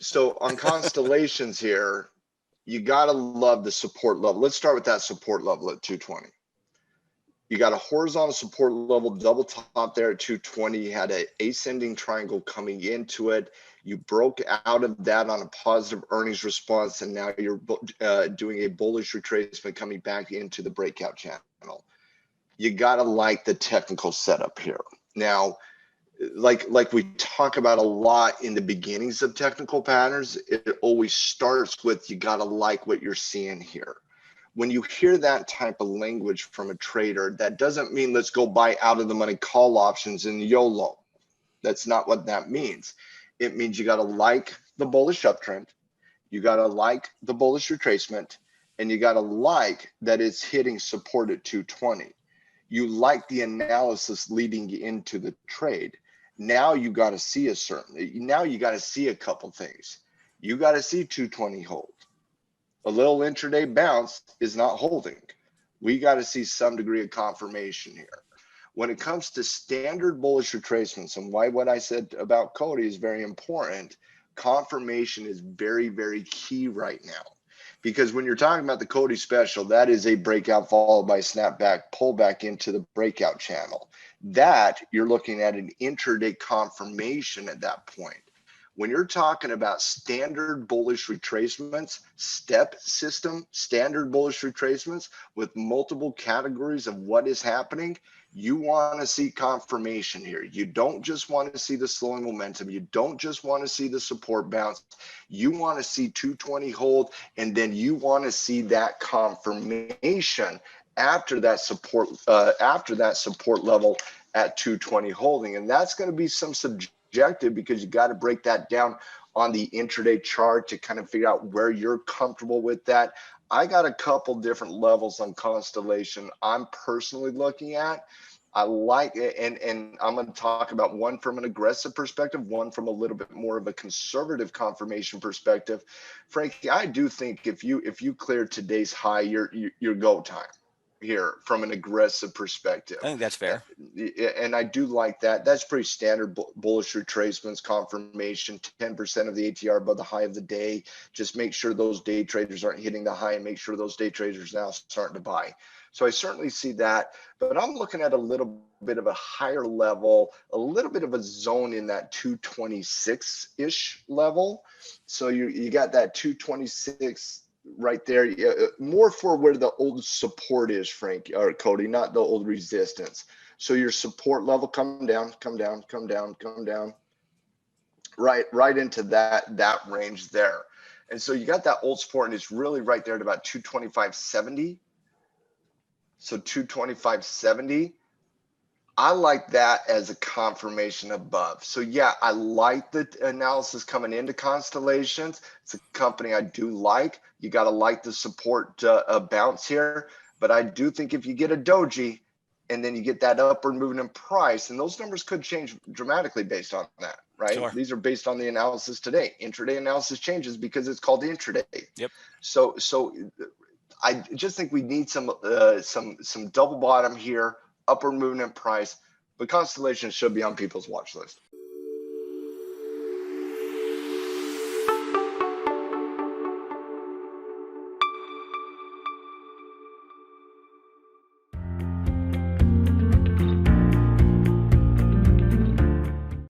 So on constellations here, you got to love the support level. Let's start with that support level at 220. You got a horizontal support level, double top there at 220. You had an ascending triangle coming into it. You broke out of that on a positive earnings response, and now you're doing a bullish retracement coming back into the breakout channel. You got to like the technical setup here. Now, like we talk about a lot in the beginnings of technical patterns, it always starts with you got to like what you're seeing here. When you hear that type of language from a trader, that doesn't mean let's go buy out of the money call options in YOLO. That's not what that means. It means you got to like the bullish uptrend, you got to like the bullish retracement, and you got to like that it's hitting support at 220. You like the analysis leading into the trade. Now you got to see now you got to see a couple things. You got to see 220 hold. A little intraday bounce is not holding. We got to see some degree of confirmation here. When it comes to standard bullish retracements, and why what I said about Cody is very important, confirmation is very, very key right now. Because when you're talking about the Cody special, that is a breakout followed by snapback, pullback into the breakout channel. That you're looking at an intraday confirmation at that point. When you're talking about standard bullish retracements, step system, standard bullish retracements with multiple categories of what is happening, you want to see confirmation here. You don't just want to see the slowing momentum. You don't just want to see the support bounce. You want to see 220 hold, and then you want to see that confirmation after that support level at 220 holding. And that's going to be some subjective because you got to break that down on the intraday chart to kind of figure out where you're comfortable with that. I got a couple different levels on Constellation I'm personally looking at. I like it, and I'm going to talk about one from an aggressive perspective, one from a little bit more of a conservative confirmation perspective. Frankie, I do think if you clear today's high, your go time here from an aggressive perspective. I think that's fair. And I do like that. That's pretty standard bullish retracements, confirmation, 10% of the ATR above the high of the day. Just make sure those day traders aren't hitting the high and make sure those day traders now starting to buy. So I certainly see that, but I'm looking at a little bit of a higher level, a little bit of a zone in that 226-ish level. So you got that 226 right there, more for where the old support is, Frank or Cody, not the old resistance. So your support level come down, right into that range there. And so you got that old support, and it's really right there at about 225.70. So 225.70. I like that as a confirmation above. So yeah, I like the analysis coming into Constellations. It's a company I do like. You got to like the support bounce here. But I do think if you get a doji and then you get that upward movement in price, and those numbers could change dramatically based on that, right? Sure. These are based on the analysis today. Intraday analysis changes because it's called the intraday. Yep. So I just think we need some double bottom here, upward movement in price, but Constellation should be on people's watch list.